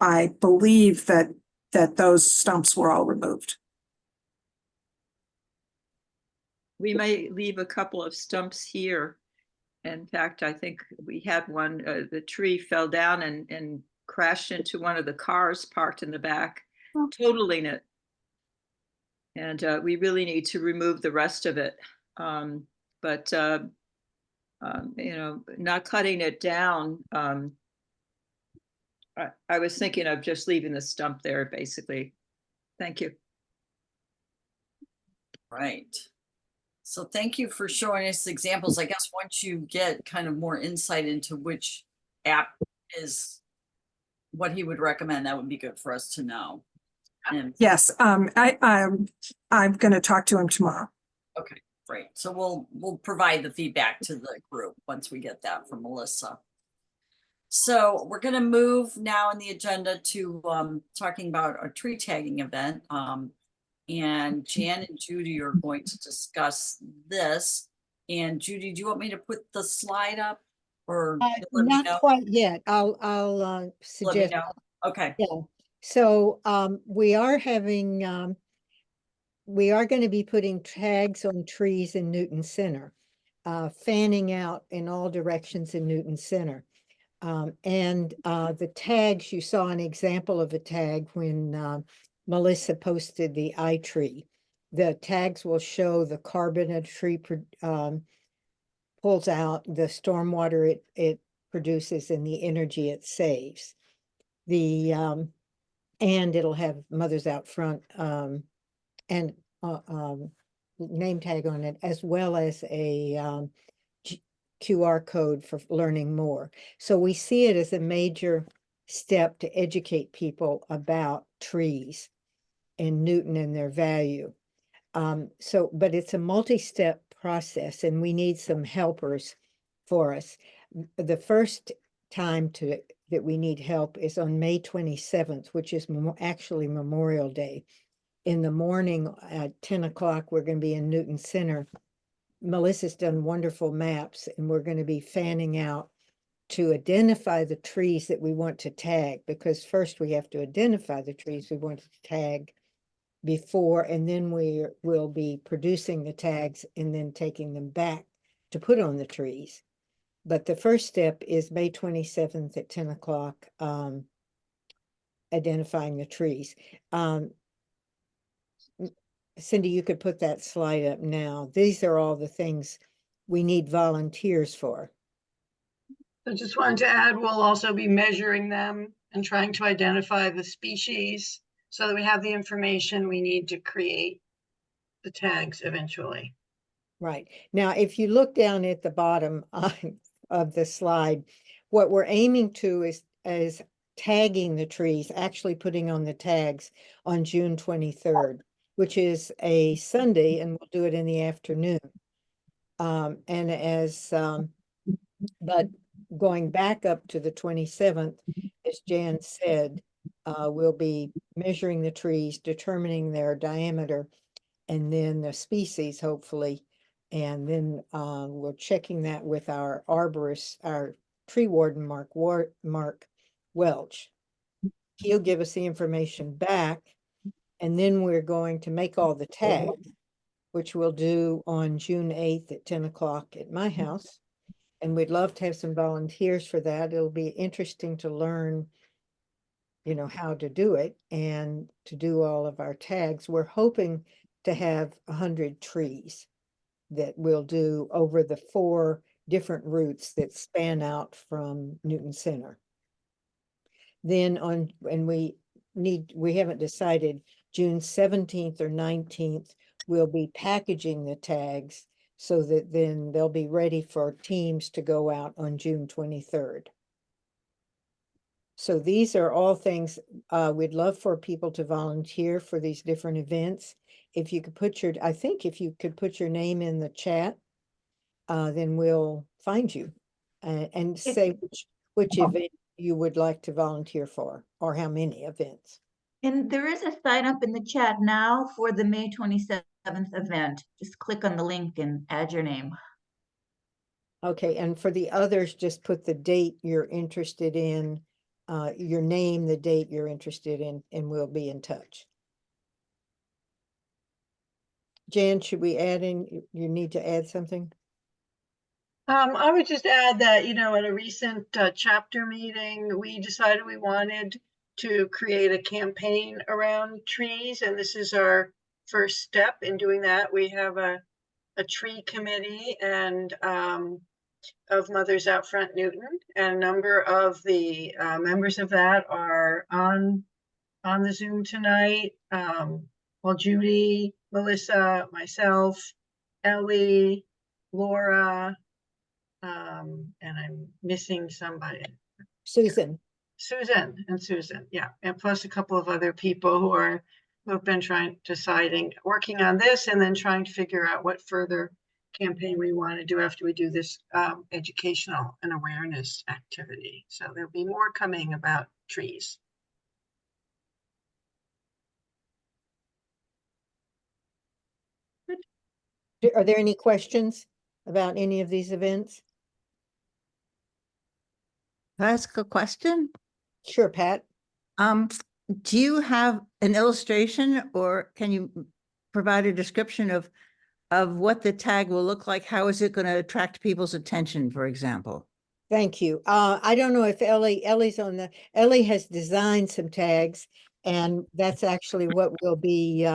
Speaker 2: I believe that those stumps were all removed.
Speaker 5: We may leave a couple of stumps here. In fact, I think we had one, the tree fell down and crashed into one of the cars parked in the back, totaling it. And we really need to remove the rest of it. But not cutting it down, I was thinking of just leaving the stump there, basically. Thank you.
Speaker 1: Right. So thank you for showing us examples. I guess once you get kind of more insight into which app is what he would recommend, that would be good for us to know. And
Speaker 2: Yes, I'm going to talk to him tomorrow.
Speaker 1: okay, great. So we'll provide the feedback to the group once we get that from Melissa. So we're going to move now in the agenda to talking about our tree tagging event. And Jan and Judy are going to discuss this. And Judy, do you want me to put the slide up, or let me
Speaker 4: Not
Speaker 1: know?
Speaker 4: quite yet. I'll
Speaker 1: Let me
Speaker 4: suggest.
Speaker 1: know. Okay.
Speaker 4: Yeah. So we are having we are going to be putting tags on trees in Newton Center, fanning out in all directions in Newton Center. And the tags, you saw an example of a tag when Melissa posted the iTree. The tags will show the carbon a tree pulls out, the stormwater it produces, and the energy it saves. And it'll have Mothers Out Front and name tag on it, as well as a QR code for learning more. So we see it as a major step to educate people about trees in Newton and their value. But it's a multi-step process, and we need some helpers for us. The first time that we need help is on May 27th, which is actually Memorial Day. In the morning at 10 o'clock, we're going to be in Newton Center. Melissa's done wonderful maps, and we're going to be fanning out to identify the trees that we want to tag, because first we have to identify the trees we want to tag before, and then we will be producing the tags and then taking them back to put on the trees. But the first step is May 27th at 10 o'clock, identifying the trees. Cindy, you could put that slide up now. These are all the things we need volunteers for.
Speaker 9: I just wanted to add, we'll also be measuring them and trying to identify the species so that we have the information we need to create the tags eventually.
Speaker 4: Right. Now, if you look down at the bottom of the slide, what we're aiming to is tagging the trees, actually putting on the tags on June 23rd, which is a Sunday, and we'll do it in the afternoon. But going back up to the 27th, as Jan said, we'll be measuring the trees, determining their diameter, and then the species, hopefully. And then we're checking that with our arborist, our tree warden, Mark Welch. He'll give us the information back, and then we're going to make all the tags, which we'll do on June 8th at 10 o'clock at my house. And we'd love to have some volunteers for that. It'll be interesting to learn, how to do it and to do all of our tags. We're hoping to have 100 trees that we'll do over the 4 different routes that span out from Newton Center. Then we haven't decided, June 17th or 19th, we'll be packaging the tags so that then they'll be ready for teams to go out on June 23rd. So these are all things, we'd love for people to volunteer for these different events. If you could if you could put your name in the chat, then we'll find you and say which event you would like to volunteer for, or how many events.
Speaker 10: And there is a sign up in the chat now for the May 27th event. Just click on the link and add your name.
Speaker 4: Okay, and for the others, just put the date you're interested in, your name, the date you're interested in, and we'll be in touch. Jan, should we add in, you need to add something?
Speaker 9: I would just add that, at a recent chapter meeting, we decided we wanted to create a campaign around trees, and this is our first step in doing that. We have a tree committee and of Mothers Out Front Newton, and a number of the members of that are on the Zoom tonight. Well, Judy, Melissa, myself, Ellie, Laura, and I'm missing somebody.
Speaker 4: Susan,
Speaker 9: yeah, and plus a couple of other people who have been working on this, and then trying to figure out what further campaign we want to do after we do this educational and awareness activity. So there'll be more coming about trees.
Speaker 4: are there any questions about any of these events?
Speaker 3: Can I ask a question?
Speaker 4: Sure, Pat.
Speaker 3: Do you have an illustration, or can you provide a description of what the tag will look like? How is it going to attract people's attention, for example?
Speaker 4: Thank you. I don't know if Ellie has designed some tags, and that's actually what we'll be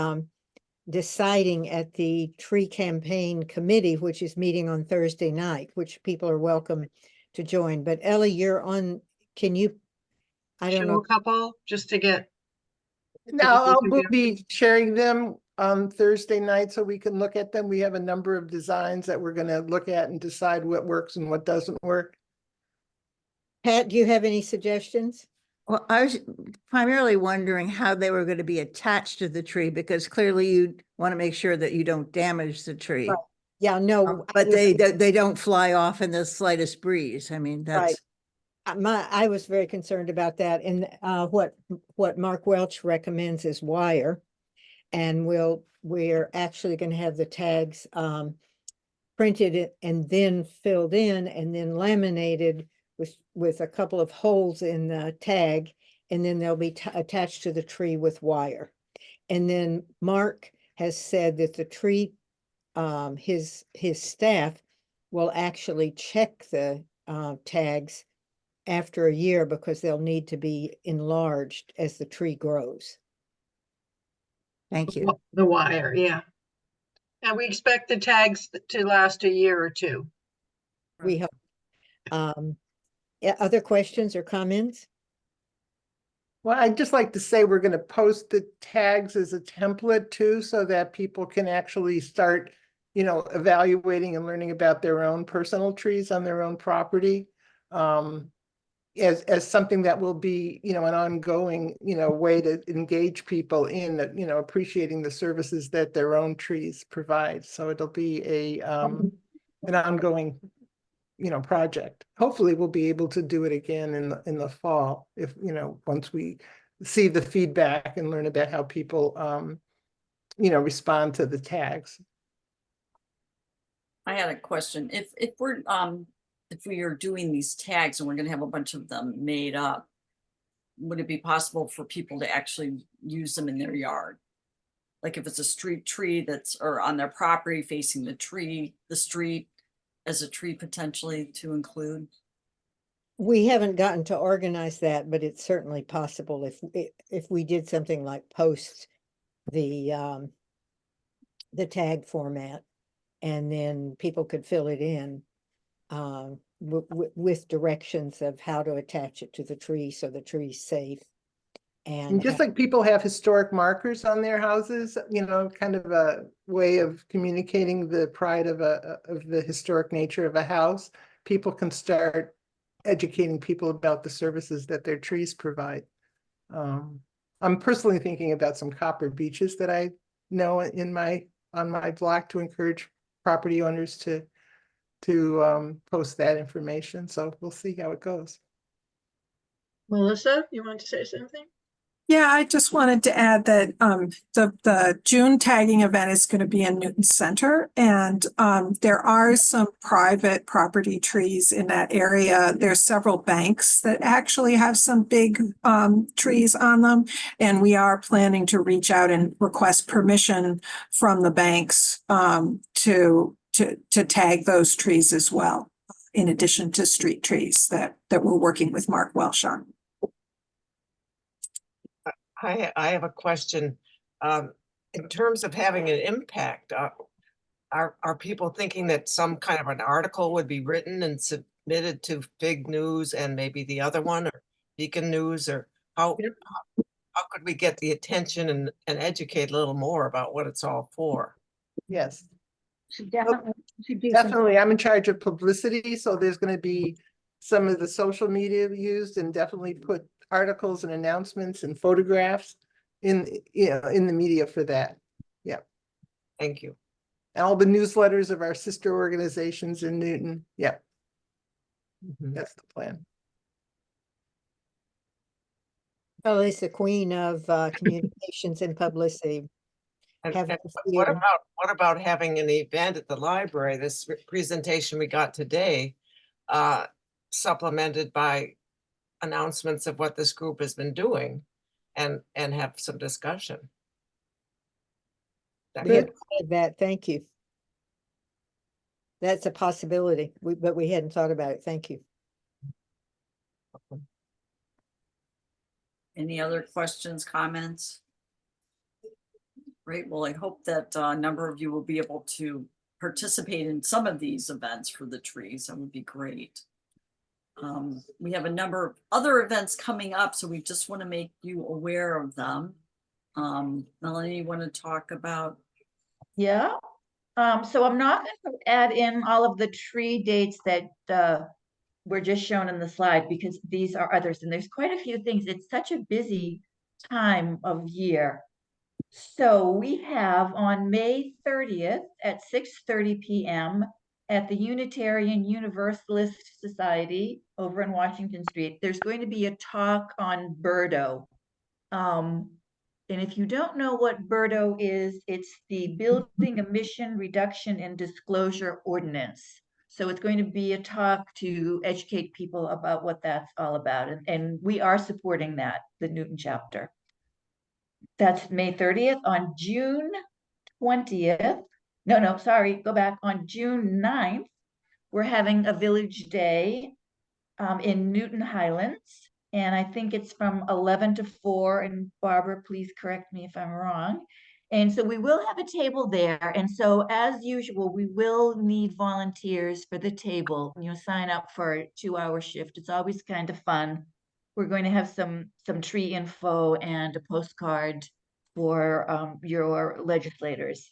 Speaker 4: deciding at the tree campaign committee, which is meeting on Thursday night, which people are welcome to join. But Ellie, you're on, can you, I don't
Speaker 9: Show
Speaker 4: know.
Speaker 9: a couple just to get.
Speaker 11: Now we'll be sharing them on Thursday night so we can look at them. We have a number of designs that we're going to look at and decide what works and what doesn't work.
Speaker 4: Pat, do you have any suggestions?
Speaker 3: Well, I was primarily wondering how they were going to be attached to the tree, because clearly you want to make sure that you don't damage the tree.
Speaker 4: Right. Yeah, no.
Speaker 3: But they don't fly off in the slightst breeze. I mean, that's
Speaker 4: right. I was very concerned about that. And what Mark Welch recommends is wire. And we're actually going to have the tags printed and then filled in and then laminated with a couple of holes in the tag, and then they'll be attached to the tree with wire. And then Mark has said that the tree, his staff will actually check the tags after a year because they'll need to be enlarged as the tree grows.
Speaker 3: Thank you.
Speaker 9: The wire, yeah. And we expect the tags to last a year or two.
Speaker 4: We hope. Other questions or comments?
Speaker 11: Well, I'd just like to say we're gonna post the tags as a template too, so that people can actually start, evaluating and learning about their own personal trees on their own property. As something that will be, an ongoing, way to engage people in, appreciating the services that their own trees provide. So it'll be an ongoing, project. Hopefully we'll be able to do it again in the fall if, once we see the feedback and learn about how people, respond to the tags.
Speaker 1: I had a question. If we are doing these tags and we're gonna have a bunch of them made up, would it be possible for people to actually use them in their yard? Like if it's a street tree that's, or on their property facing the street as a tree potentially to include?
Speaker 4: We haven't gotten to organize that, but it's certainly possible if we did something like post the tag format, and then people could fill it in with directions of how to attach it to the tree so the tree's safe.
Speaker 11: And just like people have historic markers on their houses, kind of a way of communicating the pride of the historic nature of a house, people can start educating people about the services that their trees provide. I'm personally thinking about some copper beeches that I know on my block to encourage property owners to post that information. So we'll see how it goes.
Speaker 9: Melissa, you want to say something?
Speaker 2: Yeah, I just wanted to add that the June tagging event is going to be in Newton Center, and there are some private property trees in that area. There's several banks that actually have some big trees on them, and we are planning to reach out and request permission from the banks to tag those trees as well, in addition to street trees that we're working with Mark Welsh on.
Speaker 12: I have a question. In terms of having an impact, are people thinking that some kind of an article would be written and submitted to Fig News and maybe the other one, or Beacon News, or how could we get the attention and educate a little more about what it's all for?
Speaker 11: Yes.
Speaker 6: Should definitely do some.
Speaker 11: Definitely, I'm in charge of publicity, so there's going to be some of the social media used, and definitely put articles and announcements and photographs in the media for that. Yeah.
Speaker 12: Thank you.
Speaker 11: And all the newsletters of our sister organizations in Newton. Yeah. That's the plan.
Speaker 4: Well, it's the queen of communications and publicity.
Speaker 12: And
Speaker 4: Have
Speaker 12: what about having an event at the library? This presentation we got today, supplemented by announcements of what this group has been doing, and have some discussion.
Speaker 4: That, thank you. That's a possibility, but we hadn't thought about it. Thank you.
Speaker 1: Any other questions, comments? Great. Well, I hope that a number of you will be able to participate in some of these events for the trees. That would be great. We have a number of other events coming up, so we just want to make you aware of them. Melanie, you want to talk about?
Speaker 10: Yeah. So I'm not going to add in all of the tree dates that were just shown in the slide, because these are others, and there's quite a few things. It's such a busy time of year. So we have on May 30th at 6:30 p.m. at the Unitarian Universalist Society over in Washington Street, there's going to be a talk on Burdo. And if you don't know what Burdo is, it's the Building Emission Reduction and Disclosure Ordinance. So it's going to be a talk to educate people about what that's all about. And we are supporting that, the Newton chapter. That's May 30th. On June 20th, no, sorry, go back. On June 9th, we're having a Village Day in Newton Highlands. And I think it's from 11 to 4. And Barbara, please correct me if I'm wrong. And so we will have a table there. And so as usual, we will need volunteers for the table. You sign up for a 2-hour shift. It's always kind of fun. We're going to have some tree info and a postcard for your legislators.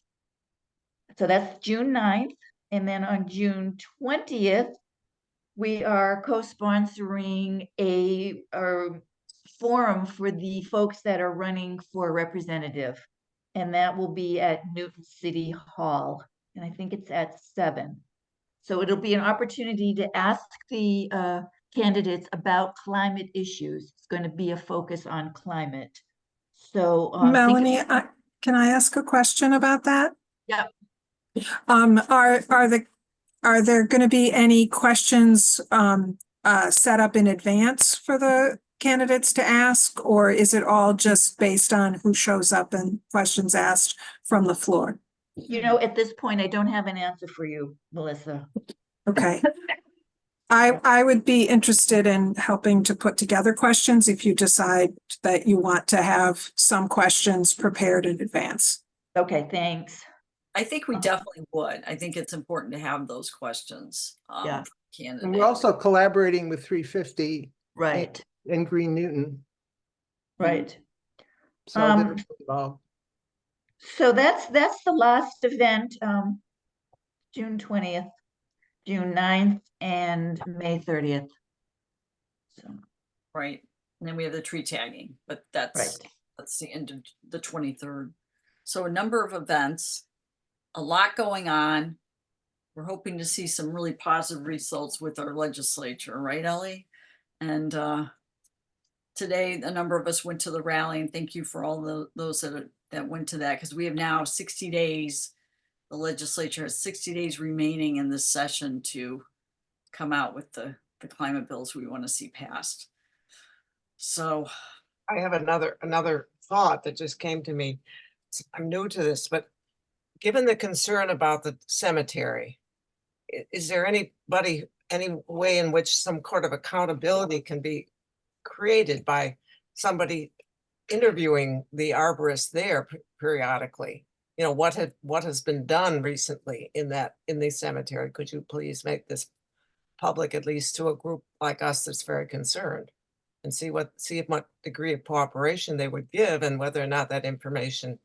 Speaker 10: So that's June 9th. And then on June 20th, we are co-sponsoring a forum for the folks that are running for representative. And that will be at Newton City Hall. And I think it's at 7. So it'll be an opportunity to ask the candidates about climate issues. It's going to be a focus on climate. So
Speaker 2: Melanie, can I ask a question about that?
Speaker 10: Yeah.
Speaker 2: Are there going to be any questions set up in advance for the candidates to ask, or is it all just based on who shows up and questions asked from the floor?
Speaker 10: At this point, I don't have an answer for you, Melissa.
Speaker 2: Okay. I would be interested in helping to put together questions if you decide that you want to have some questions prepared in advance.
Speaker 10: Okay, thanks.
Speaker 1: I think we definitely would. I think it's important to have those questions.
Speaker 10: Yeah.
Speaker 11: And we're also collaborating with 350
Speaker 10: Right.
Speaker 11: and Green Newton.
Speaker 10: Right.
Speaker 11: So they're involved.
Speaker 10: So that's the last event, June 20th, June 9th, and May 30th. So.
Speaker 1: Right. And then we have the tree tagging, but that's the end of the 23rd. So a number of events, a lot going on. We're hoping to see some really positive results with our legislature, right, Ellie? And today, a number of us went to the rally, and thank you for all those that went to that, because we have now 60 days. The legislature has 60 days remaining in this session to come out with the climate bills we want to see passed. So
Speaker 12: I have another thought that just came to me. I'm new to this, but given the concern about the cemetery, is there any way in which some kind of accountability can be created by somebody interviewing the arborist there periodically? What has been done recently in the cemetery? Could you please make this public, at least to a group like us that's very concerned, and see what degree of cooperation they would give, and whether or not that information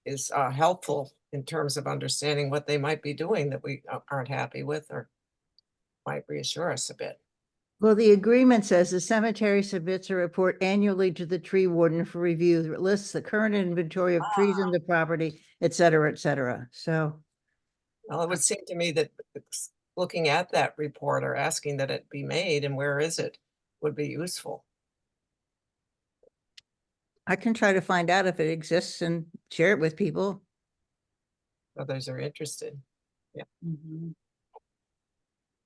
Speaker 12: is helpful in terms of understanding what they might be doing that we aren't happy with, or might reassure us a bit.
Speaker 3: Well, the agreement says the cemetery submits a report annually to the tree warden for review that lists the current inventory of trees in the property, et cetera, et cetera. So.
Speaker 12: Well, it would seem to me that looking at that report or asking that it be made and where is it would be useful.
Speaker 3: I can try to find out if it exists and share it with people.
Speaker 12: Others are interested. Yeah.
Speaker 1: mm-hmm.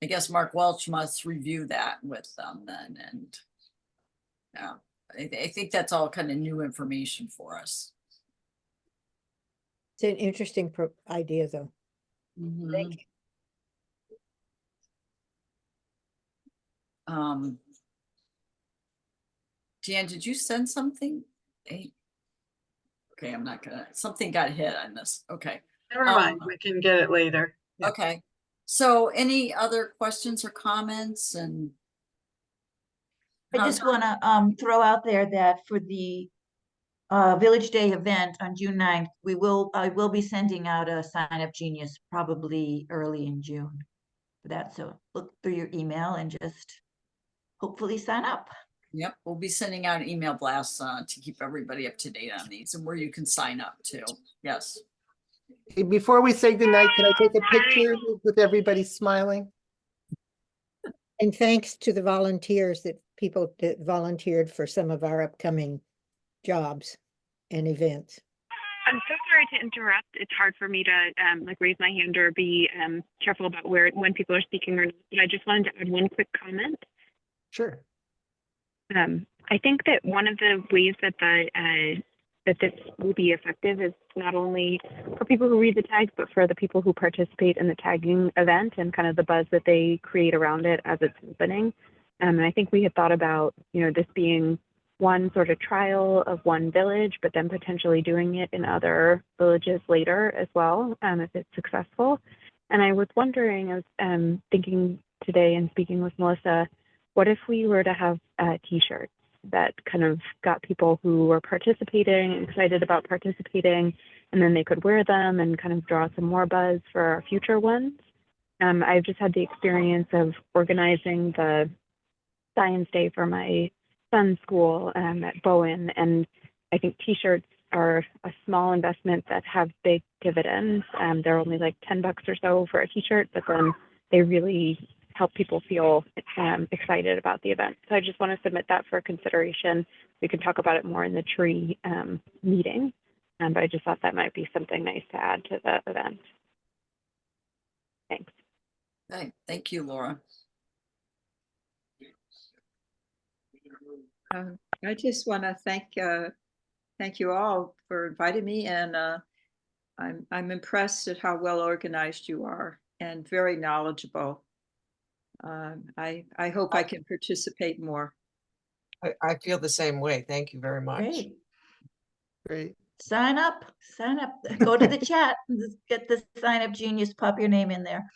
Speaker 1: I guess Mark Welch must review that with them then. And yeah, I think that's all kind of new information for us.
Speaker 4: It's an interesting idea, though.
Speaker 1: Mm-hmm.
Speaker 4: Thank you.
Speaker 1: Jan, did you send something? Okay, I'm not gonna, something got hit on this. Okay.
Speaker 9: Never mind, we can get it later.
Speaker 1: Okay. So any other questions or comments? And
Speaker 10: I just want to throw out there that for the Village Day event on June 9th, I will be sending out a Sign Up Genius probably early in June for that. So look through your email and just hopefully sign up.
Speaker 1: Yep, we'll be sending out email blasts to keep everybody up to date on these and where you can sign up too. Yes.
Speaker 11: Hey, before we say goodnight, can I take a picture with everybody smiling?
Speaker 4: And thanks to the volunteers people that volunteered for some of our upcoming jobs and events.
Speaker 13: I'm so sorry to interrupt. It's hard for me to raise my hand or be careful about when people are speaking or not, but I just wanted to add one quick comment.
Speaker 11: Sure.
Speaker 13: I think that one of the ways that the that this will be effective is not only for people who read the tags, but for the people who participate in the tagging event and kind of the buzz that they create around it as it's opening. And I think we had thought about, this being one sort of trial of one village, but then potentially doing it in other villages later as well, if it's successful. And I was wondering, I was thinking today and speaking with Melissa, what if we were to have T-shirts that kind of got people who were participating and excited about participating, and then they could wear them and kind of draw some more buzz for our future ones. I've just had the experience of organizing the Science Day for my son's school at Bowen, and I think T-shirts are a small investment that have big dividends. They're only like $10 or so for a T-shirt, but then they really help people feel excited about the event. So I just want to submit that for consideration. We can talk about it more in the tree meeting, but I just thought that might be something nice to add to the event. Thanks.
Speaker 1: Okay, thank you, Laura.
Speaker 5: I just want to thank you all for inviting me, and I'm impressed at how well organized you are and very knowledgeable. I hope I can participate more.
Speaker 12: I feel the same way. Thank you very much.
Speaker 10: Great.
Speaker 11: Great.
Speaker 10: Sign up, go to the chat, and just get the Sign Up Genius, pop your name in there.